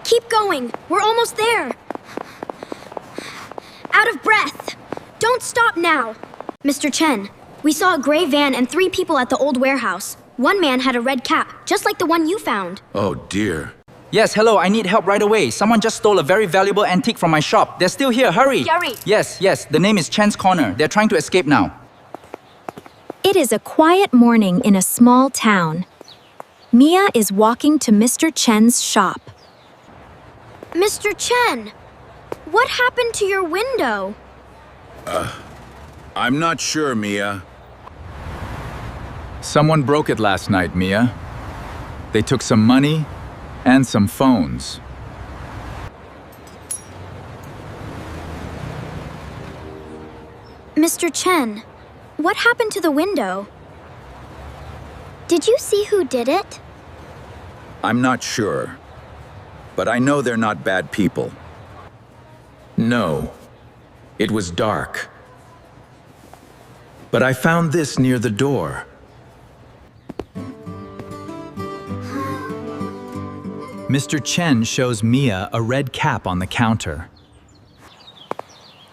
Keep going. We're almost there. Out of breath. Don't stop now. Mr. Chen, we saw a gray van and 3 people at the old warehouse. One man had a red cap, just like the one you found. Oh dear. Yes, hello, I need help right away. Someone just stole a very valuable antique from my shop. They're still here, hurry! Hurry. Yes, the name is Chen's Corner. They're trying to escape now. It is a quiet morning in a small town. Mia is walking to Mr. Chen's shop. Mr. Chen, what happened to your window? I'm not sure, Mia. Someone broke it last night, Mia. They took some money and some phones. Mr. Chen, what happened to the window? Did you see who did it? I'm not sure, but I know they're not bad people. No, it was dark. But I found this near the door. Mr. Chen shows Mia a red cap on the counter.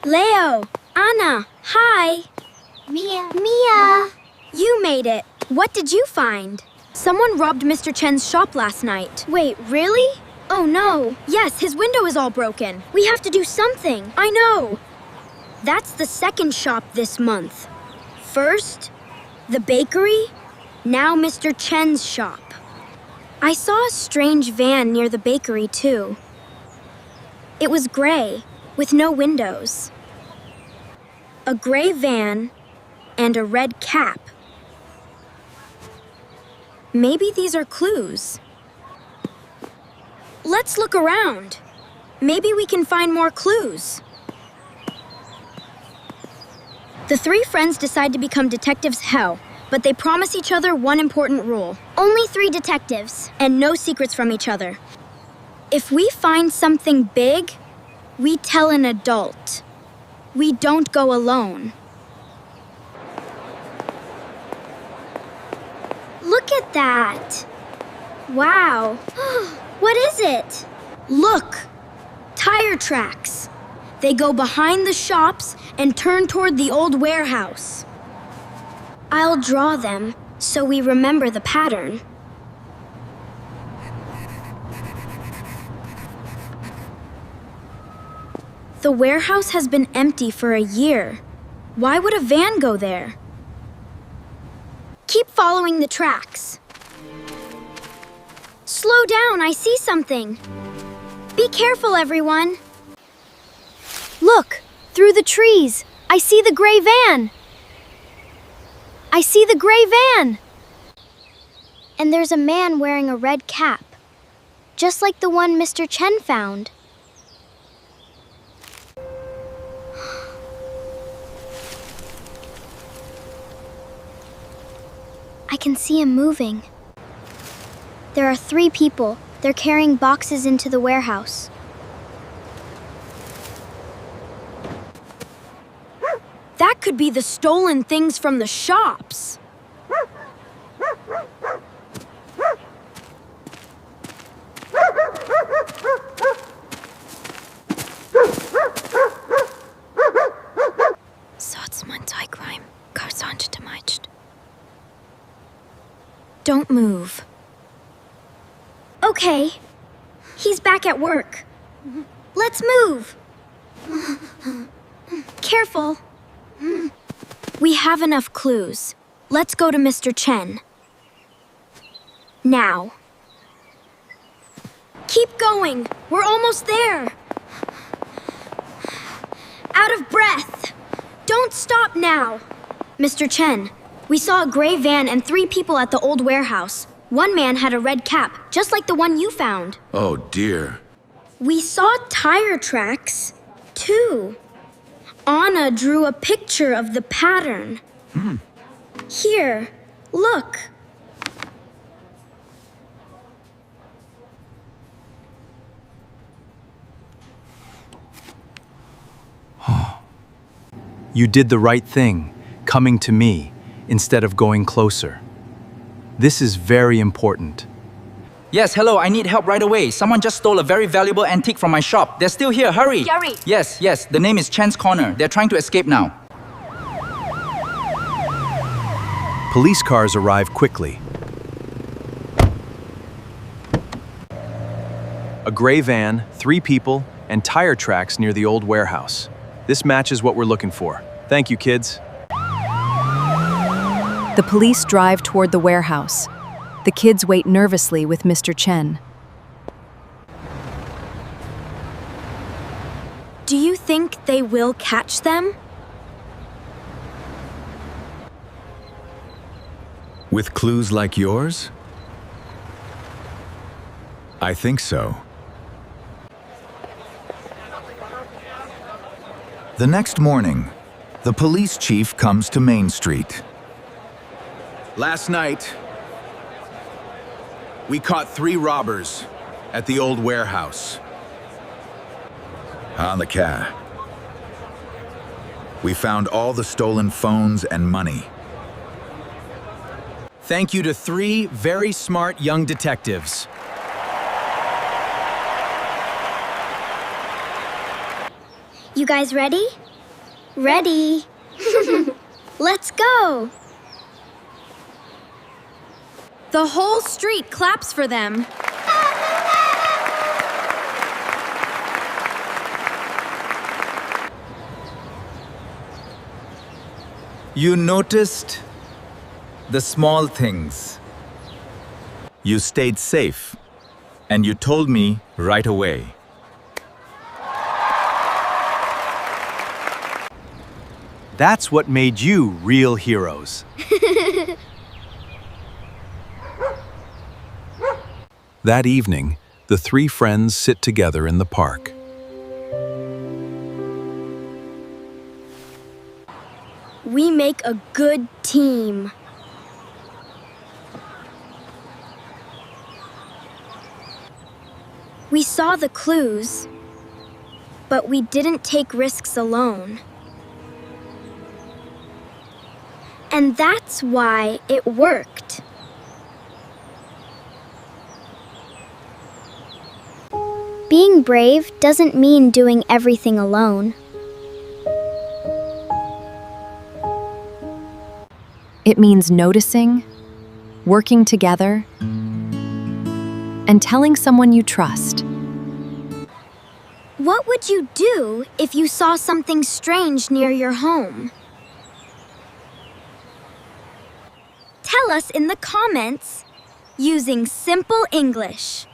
Leo, Anna, hi. Mia. You made it. What did you find? Someone robbed Mr. Chen's shop last night. Wait, really? Oh no. Yes, his window is all broken. We have to do something. I know. That's the second shop this month. First, the bakery. Now Mr. Chen's shop. I saw a strange van near the bakery too. It was gray, with no windows. A gray van and a red cap. Maybe these are clues. Let's look around. Maybe we can find more clues. The 3 friends decide to become detectives hell, but they promise each other one important rule. Only 3 detectives, and no secrets from each other. If we find something big, we tell an adult. We don't go alone. Look at that! Wow! What is it? Look! Tire tracks. They go behind the shops and turn toward the old warehouse. I'll draw them so we remember the pattern. The warehouse has been empty for a year. Why would a van go there? Keep following the tracks. Slow down, I see something. Be careful, everyone. Look, through the trees, I see the gray van. I see the gray van. And there's a man wearing a red cap, just like the one Mr. Chen found. I can see him moving. There are 3 people. They're carrying boxes into the warehouse. That could be the stolen things from the shops. Don't move. Okay. He's back at work. Let's move. Careful. We have enough clues. Let's go to Mr. Chen. Now. Keep going. We're almost there. Out of breath. Don't stop now. Mr. Chen, we saw a gray van and 3 people at the old warehouse. One man had a red cap, just like the one you found. Oh dear. We saw tire tracks, too. Anna drew a picture of the pattern. Here, look. You did the right thing, coming to me instead of going closer. This is very important. Yes, hello, I need help right away. Someone just stole a very valuable antique from my shop. They're still here, hurry! Hurry. Yes, the name is Chen's Corner. They're trying to escape now. Police cars arrive quickly. A gray van, 3 people, and tire tracks near the old warehouse. This matches what we're looking for. Thank you, kids. The police drive toward the warehouse. The kids wait nervously with Mr. Chen. Do you think they will catch them? With clues like yours? I think so. The next morning, the police chief comes to Main Street. Last night, we caught 3 robbers at the old warehouse. On the car. We found all the stolen phones and money. Thank you to 3 very smart young detectives. You guys ready? Ready. Let's go. The whole street claps for them. You noticed the small things. You stayed safe, and you told me right away. That's what made you real heroes. That evening, the 3 friends sit together in the park. We make a good team. We saw the clues, but we didn't take risks alone. And that's why it worked. Being brave doesn't mean doing everything alone. It means noticing, working together, and telling someone you trust. What would you do if you saw something strange near your home? Tell us in the comments using simple English.